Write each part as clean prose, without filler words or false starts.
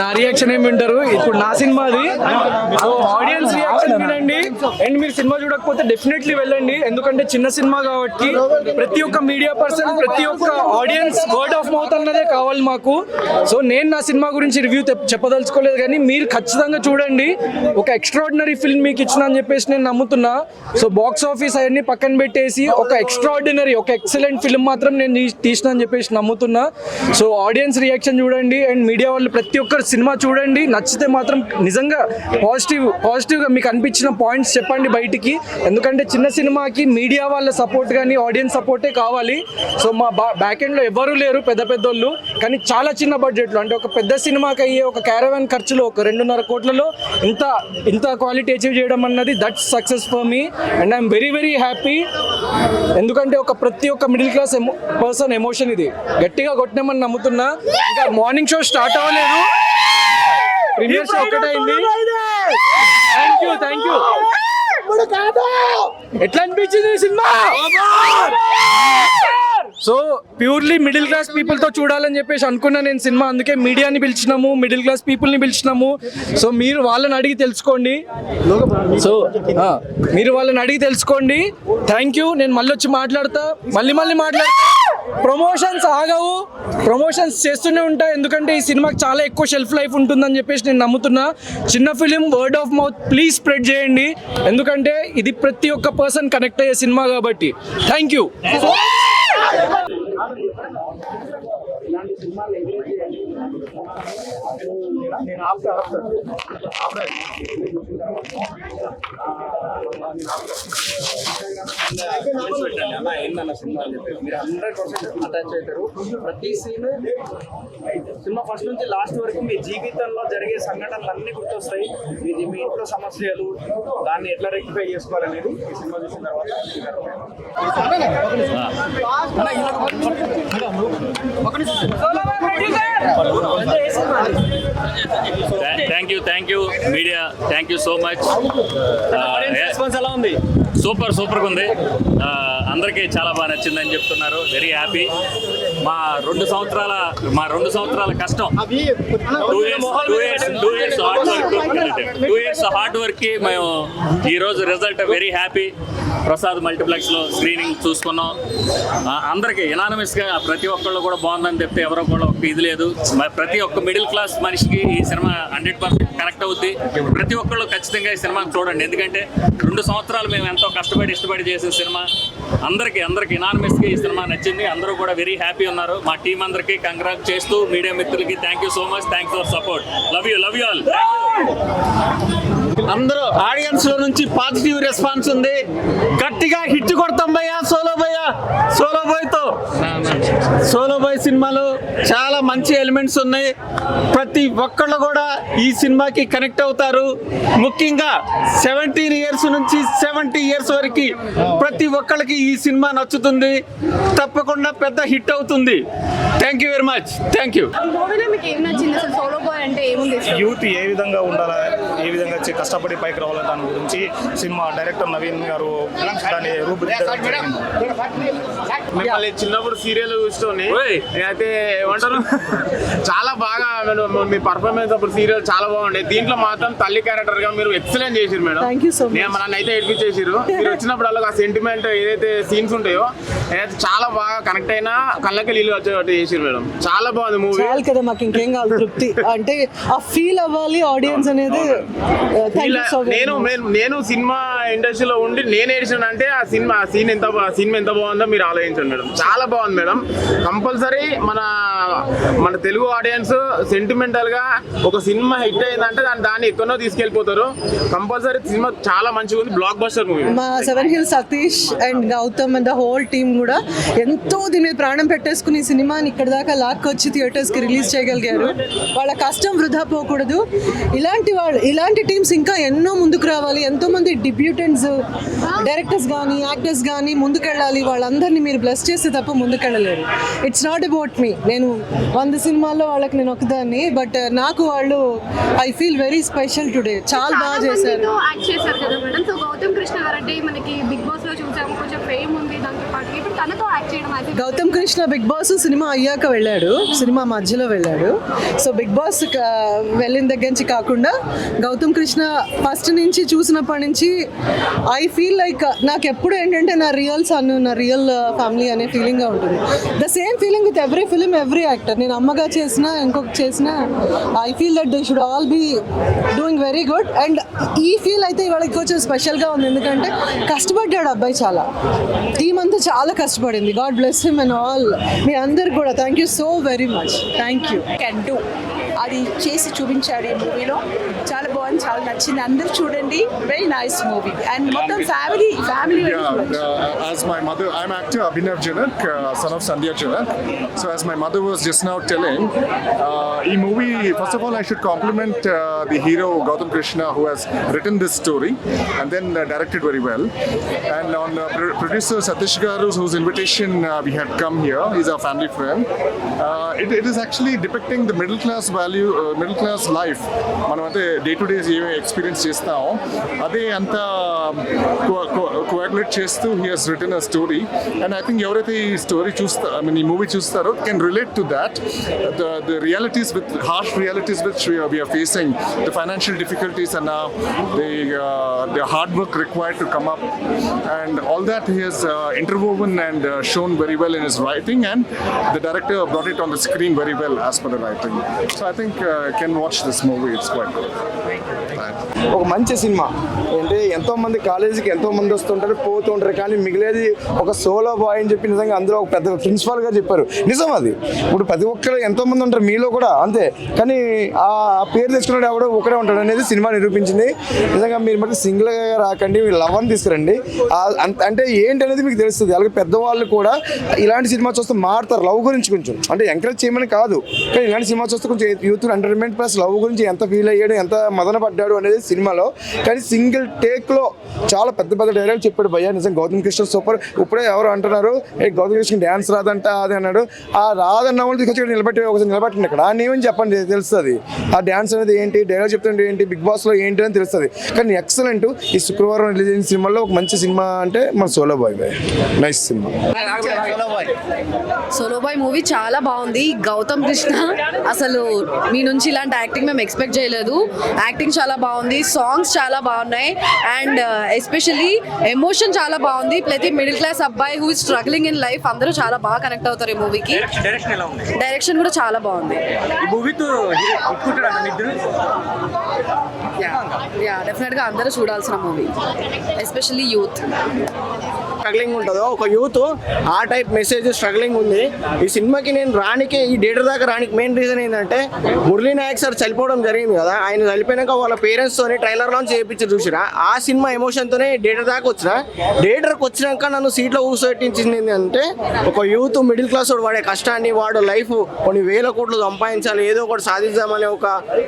నా రియాక్షన్ ఏమి వింటారు ఇప్పుడు నా సినిమాది. సో ఆడియన్స్ రియాక్షన్ వినండి. అండ్ మీరు సినిమా చూడకపోతే డెఫినెట్లీ వెళ్ళండి, ఎందుకంటే చిన్న సినిమా కాబట్టి ప్రతి ఒక్క మీడియా పర్సన్, ప్రతి ఒక్క ఆడియన్స్ వర్డ్ ఆఫ్ మౌత్ అన్నదే కావాలి మాకు. సో నేను నా సినిమా గురించి రివ్యూ చెప్పదలుచుకోలేదు, కానీ మీరు ఖచ్చితంగా చూడండి. ఒక ఎక్స్ట్రాడినరీ ఫిల్మ్ మీకు ఇచ్చిన అని చెప్పేసి నేను నమ్ముతున్నా. సో బాక్స్ ఆఫీస్ అవన్నీ పక్కన పెట్టేసి ఒక ఎక్స్ట్రాడినరీ, ఒక ఎక్సలెంట్ ఫిల్మ్ మాత్రం నేను తీసిన అని చెప్పేసి నమ్ముతున్నా. సో ఆడియన్స్ రియాక్షన్ చూడండి అండ్ మీడియా వాళ్ళు ప్రతి ఒక్కరు సినిమా చూడండి. నచ్చితే మాత్రం నిజంగా పాజిటివ్గా మీకు అనిపించిన పాయింట్స్ చెప్పండి బయటికి, ఎందుకంటే చిన్న సినిమాకి మీడియా వాళ్ళ సపోర్ట్ కానీ ఆడియన్స్ సపోర్టే కావాలి. సో మా బ్యాక్ ఎండ్లో ఎవరూ లేరు పెద్ద పెద్దోళ్ళు, కానీ చాలా చిన్న బడ్జెట్లో, అంటే ఒక పెద్ద సినిమాకి అయ్యే ఒక క్యారవాన్ ఖర్చులో ఒక 2.5 కోట్లలో ఇంత క్వాలిటీ అచీవ్ చేయడం అన్నది that's success for me and I'm very very happy. ఎందుకంటే ప్రతి ఒక్క మిడిల్ క్లాస్ పర్సన్ ఎమోషన్ ఇది గట్టిగా కొట్టినామని నమ్ముతున్నా. ఇంకా మార్నింగ్ షో స్టార్ట్ అవ్వలేదు, ప్రీమియర్ షో ఒకటైంది. Thank you. ఎట్లా అనిపించింది cinema? So purely middle class people తో చూడాలని చెప్పేసి అనుకున్నా నేను సినిమా, అందుకే మీడియాని పిలిచినాము, మిడిల్ క్లాస్ పీపుల్ ని పిలిచినాము. సో మీరు వాళ్ళని అడిగి తెలుసుకోండి. Thank you. నేను మళ్ళీ వచ్చి మాట్లాడతా, మళ్ళీ మాట్లాడతా. ప్రమోషన్స్ ఆగవు, ప్రమోషన్స్ చేస్తూనే ఉంటాయి, ఎందుకంటే ఈ సినిమాకి చాలా ఎక్కువ షెల్ఫ్ లైఫ్ ఉంటుందని చెప్పేసి నేను నమ్ముతున్నా. చిన్న film, word of mouth please spread చేయండి, ఎందుకంటే ఇది ప్రతి ఒక్క పర్సన్ కనెక్ట్ అయ్యే సినిమా కాబట్టి. Thank you. ఏందన్న సినిమా అని చెప్పి మీరు 100% అటాచ్ అవుతారు. ప్రతి సీన్ సినిమా ఫస్ట్ నుంచి లాస్ట్ వరకు మీ జీవితంలో జరిగే సంఘటనలు అన్ని గుర్తొస్తాయి. మీ ఇంట్లో సమస్యలు, దాన్ని ఎట్లా రెక్టిఫై చేసుకోవాలనేది ఈ సినిమా చూసిన తర్వాత. Thank you media, thank you so much. Response ఎలా ఉంది? సూపర్గా ఉంది. అందరికీ చాలా బాగా నచ్చిందని చెప్తున్నారు. Very happy. మా 2 సంవత్సరాల కష్టం, 2 years హార్డ్ వర్క్కి మేము ఈరోజు రిజల్ట్ వెరీ హ్యాపీ. ప్రసాద్ మల్టీప్లెక్స్లో స్క్రీనింగ్ చూసుకున్నాం. అందరికీ యునానిమస్గా ప్రతి ఒక్కళ్ళు కూడా బాగుందని చెప్తే ఎవరో కూడా ఒక ఇది లేదు. ప్రతి ఒక్క మిడిల్ క్లాస్ మనిషికి ఈ సినిమా 100% కనెక్ట్ అవుద్ది. ప్రతి ఒక్కళ్ళు ఖచ్చితంగా ఈ సినిమాని చూడండి, ఎందుకంటే 2 సంవత్సరాలు మేము ఎంతో కష్టపడి ఇష్టపడి చేసిన సినిమా. అందరికీ యునానిమస్గా ఈ సినిమా నచ్చింది. అందరూ కూడా వెరీ హ్యాపీ ఉన్నారు. మా టీం అందరికీ కంగ్రాట్ చేస్తూ మీడియా మిత్రులకి thank you so much. Thanks for support. Love you all. అందరూ ఆడియన్స్ లో నుంచి పాజిటివ్ రెస్పాన్స్ ఉంది. గట్టిగా హిట్ కొడతాం భయ్యా. సోలో బాయ్ సినిమాలో చాలా మంచి ఎలిమెంట్స్ ఉన్నాయి. ప్రతి ఒక్కళ్ళు కూడా ఈ సినిమాకి కనెక్ట్ అవుతారు. ముఖ్యంగా 17 years నుంచి 70 years వరకు ప్రతి ఒక్కళ్ళకి ఈ సినిమా నచ్చుతుంది. తప్పకుండా పెద్ద హిట్ అవుతుంది. Thank you very much. Thank you. Youth ఏ విధంగా ఉండాలా, ఏ విధంగా కష్టపడి పైకి రావాలి, దాని గురించి సినిమా డైరెక్టర్ నవీన్ గారు దాన్ని రూపుదిద్దారు. మిమ్మల్ని చిన్నప్పుడు సీరియల్ చూస్తూనే నేనైతే ఏమంటారు చాలా బాగా మీ పర్ఫార్మెన్స్ అప్పుడు సీరియల్ చాలా బాగుండే. దీంట్లో మాత్రం తల్లి క్యారెక్టర్ గా మీరు ఎక్సలెంట్ చేసిరు మేడం. నన్ను అయితే ఏడిపించేసారు. మీరు వచ్చినప్పుడు ఆ సెంటిమెంట్ ఏదైతే సీన్స్ ఉంటాయో ఏదైతే చాలా బాగా కనెక్ట్ అయినా కళ్ళకి నీళ్ళు వచ్చేటట్టు చేసిరు మేడం. చాలా బాగుంది మూవీ. కదా మాకు ఇంకేం కావాలి, తృప్తి అంటే ఆ ఫీల్ అవ్వాలి ఆడియన్స్ అనేది. నేను సినిమా ఇండస్ట్రీలో ఉండి నేను ఏడిచాను అంటే ఆ సినిమా ఎంత బాగుందో మీరు ఆలోచించండి మేడం. చాలా బాగుంది మేడం. కంపల్సరీ మన తెలుగు ఆడియన్స్ సెంటిమెంటల్ గా ఒక సినిమా హిట్ అయిందంటే దాన్ని ఎక్కడో తీసుకెళ్లిపోతారు. కంపల్సరీ సినిమా చాలా మంచిగా ఉంది. Blockbuster movie. మా 7 Hills Satish and Gautam and the whole team కూడా ఎంతో దీని మీద ప్రాణం పెట్టేసుకుని ఈ సినిమాని ఇక్కడ దాకా లాక్కొచ్చి థియేటర్స్ కి రిలీజ్ చేయగలిగారు. వాళ్ళ కష్టం వృధా పోకూడదు. ఇలాంటి టీమ్స్ ఇంకా ఎన్నో ముందుకు రావాలి. ఎంతో మంది డిబ్యూటెంట్స్ డైరెక్టర్స్ కానీ యాక్టర్స్ కానీ ముందుకెళ్ళాలి. వాళ్ళందరినీ మీరు బ్లెస్ చేస్తే తప్ప ముందుకెళ్ళలేరు. It's not about me. నేను 100 సినిమాల్లో వాళ్ళకి నేను ఒకదాన్ని, బట్ నాకు వాళ్ళు I feel very special today. చాలా బాగా చేశారు. కదా మేడం. సో గౌతమ్ కృష్ణ గారంటే మనకి బిగ్ బాస్ లో చూసాము, కొంచెం ఫేమ్ ఉంది దాంతో పాటు. ఇప్పుడు తనతో యాక్ట్ చేయడం అది గౌతమ్ కృష్ణ బిగ్ బాస్ సినిమా అయ్యాక వెళ్ళాడు, సినిమా మధ్యలో వెళ్ళాడు. సో బిగ్ బాస్ వెళ్ళిన దగ్గర నుంచి కాకుండా గౌతమ్ కృష్ణ ఫస్ట్ నుంచి చూసినప్పటి నుంచి ఐ ఫీల్ లైక్ నాకు ఎప్పుడు ఏంటంటే నా రియల్ సన్, నా రియల్ ఫ్యామిలీ అనే ఫీలింగ్గా ఉంటుంది. The same feeling with every film, every actor. నేను అమ్మగా చేసినా ఇంకొక చేసినా I feel that they should all be doing very good. And ఈ ఫీల్ అయితే ఇవాళ కొంచెం స్పెషల్గా ఉంది, ఎందుకంటే కష్టపడ్డాడు అబ్బాయి చాలా. టీమ్ అంతా చాలా కష్టపడింది. God bless him and all. మీ అందరికి కూడా thank you so very much. Thank you. Can do అది చేసి చూపించాడు ఈ మూవీలో. చాలా బాగుంది, చాలా నచ్చింది. అందరూ చూడండి, వెరీ నైస్ మూవీ. అండ్ మొత్తం family As my mother, I'm actor Abhinav Janak, son of Sandhya Janak. So as my mother was just now telling, in movie, first of all, I should compliment the hero Gautam Krishna, who has written this story and then directed very well. And on producer Satish Garu, whose invitation we had come here, he's our family friend. It is actually depicting the middle class value, middle class life. మనం అంటే day to day experience చేస్తాం, అదే అంతా coagulate చేస్తూ he he's written a story. And I think ఎవరైతే ఈ story చూస్తారో, I mean ఈ మూవీ చూస్తారో, can relate to that the realities with harsh realities which we're facing, the financial difficulties and the hard work required to come up, and all that he has interwoven and shown very well in his writing, and the director brought it on the screen very well as per the writing. So I think can watch this movie, it's quite good. ఒక మంచి సినిమా అంటే ఎంతో మంది కాలేజీకి ఎంతో మంది వస్తుంటారు, పోతుంటారు, కానీ మిగిలేది ఒక సోలో బాయ్ అని చెప్పి నిజంగా అందులో ఒక పెద్ద ప్రిన్సిపల్ గా చెప్పారు. నిజం అది. ఇప్పుడు ప్రతి ఒక్కరు ఎంతో మంది ఉంటారు, మీలో కూడా అంతే, కానీ ఆ పేరు తెచ్చుకున్నాడు ఎవడో ఒకడే ఉంటాడు అనేది సినిమా నిరూపించింది. నిజంగా మీరు మళ్ళీ సింగిల్ గా రాకండి, మీరు లవ్ అని తీసుకురండి. అంటే ఏంటి అనేది మీకు తెలుస్తుంది. అలాగే పెద్దవాళ్ళు కూడా ఇలాంటి సినిమా చూస్తే మారుతారు లవ్ గురించి. కొంచెం అంటే ఎంకరేజ్ చేయమని కాదు, కానీ ఇలాంటి సినిమా చూస్తే కొంచెం యూత్ ఎంటర్టైన్మెంట్ ప్లస్ లవ్ గురించి ఎంత ఫీల్ అయ్యాడు, ఎంత మదన పడ్డాడు అనేది సినిమాలో. కానీ సింగిల్ టేక్ లో చాలా పెద్ద పెద్ద డైలాగ్ చెప్పాడు భయ్యా. నిజం గౌతమ్ కృష్ణ సూపర్. ఇప్పుడే ఎవరు అంటున్నారు గౌతమ్ కృష్ణ డ్యాన్స్ రాదంట అది అన్నాడు. ఆ రాదన్న వాళ్ళు తీసుకొచ్చి నిలబెట్టండి ఇక్కడ నేమని చెప్పండి, తెలుస్తుంది ఆ డ్యాన్స్ అనేది ఏంటి, డైలాగ్ చెప్తుంటే ఏంటి, బిగ్ బాస్ లో ఏంటి అని తెలుస్తుంది. కానీ ఎక్సలెంట్. ఈ శుక్రవారం రిలీజ్ అయిన సినిమాలో ఒక మంచి సినిమా అంటే మన సోలో బాయ్. నైస్ సినిమా. సోలో బాయ్ మూవీ చాలా బాగుంది. గౌతమ్ కృష్ణ అసలు మీ నుంచి ఇలాంటి యాక్టింగ్ మేము ఎక్స్పెక్ట్ చేయలేదు. యాక్టింగ్ చాలా బాగుంది, సాంగ్స్ చాలా బాగున్నాయి, అండ్ ఎస్పెషల్లీ ఎమోషన్ చాలా బాగుంది. ప్రతి మిడిల్ క్లాస్ అబ్బాయి who is struggling in life అందరూ చాలా బాగా కనెక్ట్ అవుతారు ఈ మూవీకి. డైరెక్షన్ కూడా చాలా బాగుంది. డెఫినెట్ గా అందరూ చూడాల్సిన మూవీ, ఎస్పెషల్లీ యూత్. స్ట్రగ్లింగ్ ఉంటుందో ఒక యూత్ ఆ టైప్ మెసేజ్ స్ట్రగ్లింగ్ ఉంది. ఈ సినిమాకి నేను రానికి, ఈ థియేటర్ దాకా రానికి మెయిన్ రీజన్ ఏంటంటే మురళీ నాయక్ సార్ చనిపోవడం జరిగింది కదా. ఆయన చనిపోయినాక వాళ్ళ పేరెంట్స్ తోనే ట్రైలర్ లాంచ్ చేయించి చూసిరా. ఆ సినిమా ఎమోషన్ తోనే థియేటర్ దాకా వచ్చిన. థియేటర్కి వచ్చినాక నన్ను సీట్లో కూర్చోబెట్టించింది ఏంటంటే ఒక యూత్ మిడిల్ క్లాస్ వాడు వాడే కష్టాన్ని, వాడు లైఫ్ కొన్ని వేల కోట్లు సంపాదించాలి, ఏదో ఒకటి సాధిద్దామనే ఒక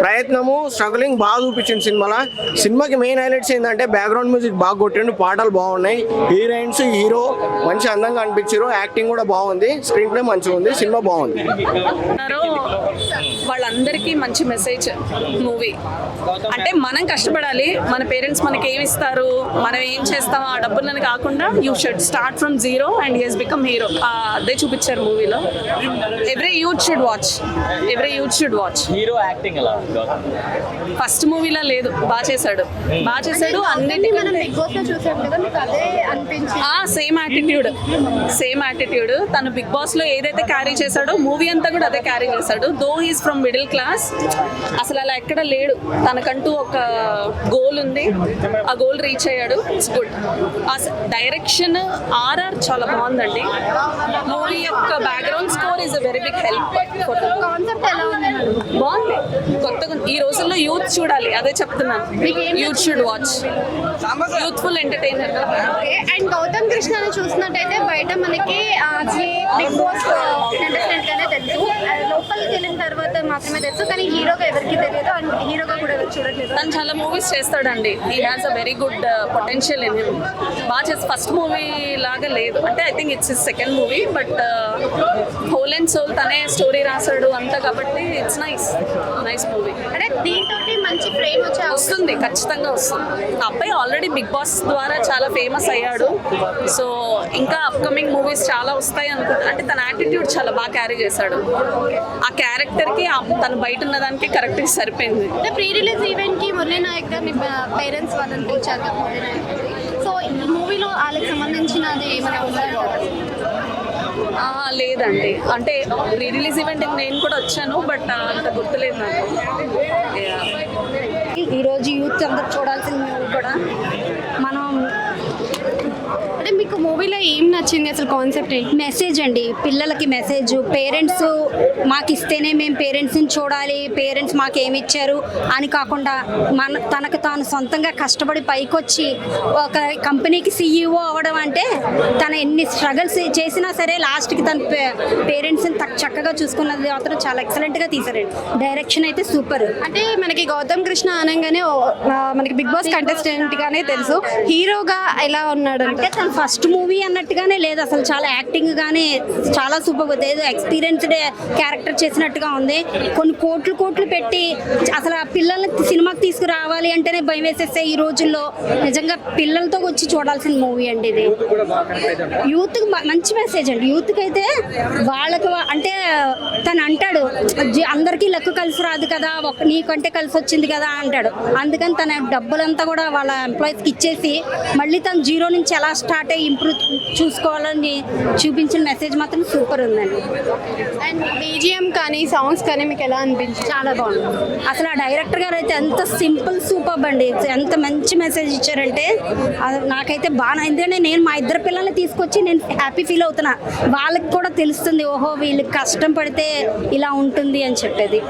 ప్రయత్నము, స్ట్రగ్లింగ్ బాగా చూపించింది సినిమాలో. సినిమాకి మెయిన్ హైలైట్స్ ఏంటంటే బ్యాక్గ్రౌండ్ మ్యూజిక్ బాగా కొట్టిండు, పాటలు బాగున్నాయి, హీరోయిన్స్ హీరో మంచి అందంగా అనిపించారు, యాక్టింగ్ కూడా బాగుంది, స్క్రీన్ ప్లే మంచిగా ఉంది, సినిమా బాగుంది. వాళ్ళందరికీ మంచి మెసేజ్ మూవీ. అంటే మనం కష్టపడాలి, మన పేరెంట్స్ మనకి ఏమి ఇస్తారు, మనం ఏం చేస్తాం ఆ డబ్బులని కాకుండా you should start from zero and he has become hero. అదే చూపించారు మూవీలో. Every youth should watch, every youth should watch. Hero acting ఎలా? ఫస్ట్ మూవీలో లేదు, బాగా చేశాడు. అన్నిటికీ బిగ్ బాస్ లో చూసాం కదా, మీకు అదే అనిపించింది? సేమ్ యాటిట్యూడ్ తను బిగ్ బాస్ లో ఏదైతే క్యారీ చేశాడో మూవీ అంతా కూడా అదే క్యారీ చేశాడు. Though he's from middle class, అసలు అలా ఎక్కడ లేడు. తనకంటూ ఒక గోల్ ఉంది, ఆ గోల్ రీచ్ అయ్యాడు. It's good. డైరెక్షన్ ఆర్ఆర్ చాలా బాగుందండి. మూవీ యొక్క background score is a very big help. Concept ఎలా ఉంది? బాగుంది, కొత్తగా. ఈ రోజుల్లో యూత్ చూడాలి, అదే చెప్తున్నాను. Youth should watch, youthful entertainer. And Gautam కృష్ణని చూసినట్టయితే బయట మనకి బిగ్ బాస్ కంటెస్టెంట్ గానే తెలుసు, లోపలికి వెళ్ళిన తర్వాత మాత్రమే తెలుసు, కానీ హీరోగా ఎవరికి తెలియదు, అండ్ హీరోగా కూడా తను చాలా మూవీస్ చేస్తాడండి. He has a very good potential in him. బాగా చేసి ఫస్ట్ మూవీ లాగా లేదు, అంటే I think it's second movie, but whole and sole తనే స్టోరీ రాశాడు అంతా, కాబట్టి ఇట్స్ నైస్ మూవీ. అంటే దీంతో మంచి ఫ్రేమ్ వస్తుంది, ఖచ్చితంగా వస్తుంది. ఆ అబ్బాయి ఆల్రెడీ బిగ్ బాస్ ద్వారా చాలా ఫేమస్ అయ్యాడు. సో ఇంకా అప్కమింగ్ మూవీస్ చాలా వస్తాయి అనుకుంటా. అంటే తన యాటిట్యూడ్ చాలా బాగా క్యారీ చేశాడు. ఆ క్యారెక్టర్కి తను బయట ఉన్న దానికి కరెక్ట్గా సరిపోయింది. అంటే ప్రీ రిలీజ్ ఈవెంట్ కి మురళీ నాయక్ గారిని పేరెంట్స్ వాళ్ళని పిలిచారు కదా మురళీ నాయక్ గారిని. సో ఈ మూవీలో వాళ్ళకి సంబంధించినది ఏమైనా ఉందంటారా? లేదండి, అంటే ప్రీ రిలీజ్ ఈవెంట్ నేను కూడా వచ్చాను, బట్ అంత గుర్తులేదు నాకు. ఈరోజు యూత్ అందరూ చూడాల్సిన మూవీ కూడా మనం. అంటే మీకు మూవీలో ఏం నచ్చింది అసలు? కాన్సెప్ట్ ఏంటి? మెసేజ్ అండి, పిల్లలకి మెసేజ్. పేరెంట్స్ మాకు ఇస్తేనే మేము పేరెంట్స్ని చూడాలి, పేరెంట్స్ మాకు ఏమి ఇచ్చారు అని కాకుండా తనకు తాను సొంతంగా కష్టపడి పైకొచ్చి ఒక కంపెనీకి CEO అవ్వడం అంటే తను ఎన్ని స్ట్రగల్స్ చేసినా సరే లాస్ట్కి తన పేరెంట్స్ని చక్కగా చూసుకున్నది మాత్రం చాలా ఎక్సలెంట్గా తీశారండి. డైరెక్షన్ అయితే సూపర్. అంటే మనకి గౌతమ్ కృష్ణ అనగానే మనకి బిగ్ బాస్ కంటెస్టెంట్ గానే తెలుసు, హీరోగా ఎలా ఉన్నాడు అంటే తన ఫస్ట్ మూవీ అన్నట్టుగానే లేదు అసలు. చాలా యాక్టింగ్ గానీ చాలా సూపర్ ఉంది. ఏదో ఎక్స్పీరియన్స్డ్ క్యారెక్టర్ చేసినట్టుగా ఉంది. కొన్ని కోట్లు పెట్టి అసలు ఆ పిల్లల్ని సినిమాకి తీసుకురావాలి అంటేనే భయం వేసేస్తే ఈ రోజుల్లో. నిజంగా పిల్లలతో వచ్చి చూడాల్సిన మూవీ అండి ఇది. యూత్ మంచి మెసేజ్ అండి. యూత్కి అయితే వాళ్ళకి అంటే తను అంటాడు అందరికీ లెక్క కలిసి రాదు కదా, నీకంటే కలిసి వచ్చింది కదా అంటాడు. అందుకని తన డబ్బులంతా కూడా వాళ్ళ ఎంప్లాయీస్కి ఇచ్చేసి మళ్ళీ తను జీరో నుంచి ఎలా స్టార్ట్ అయ్యి ఇంప్రూవ్ చూసుకోవాలని చూపించిన మెసేజ్ మాత్రం సూపర్ ఉందండి. అండ్ BGM కానీ సాంగ్స్ కానీ మీకు ఎలా అనిపించింది? చాలా బాగుంది అసలు. ఆ డైరెక్టర్ గారు అయితే ఎంత సింపుల్ సూపర్ అండి, ఎంత మంచి మెసేజ్ ఇచ్చారంటే అది నాకైతే బాగా. ఎందుకంటే నేను మా ఇద్దరు పిల్లల్ని తీసుకొచ్చి నేను హ్యాపీ ఫీల్ అవుతున్నా. వాళ్ళకి కూడా తెలుస్తుంది, ఓహో వీళ్ళు కష్టం పడితే ఇలా ఉంటుంది అని చెప్పేది.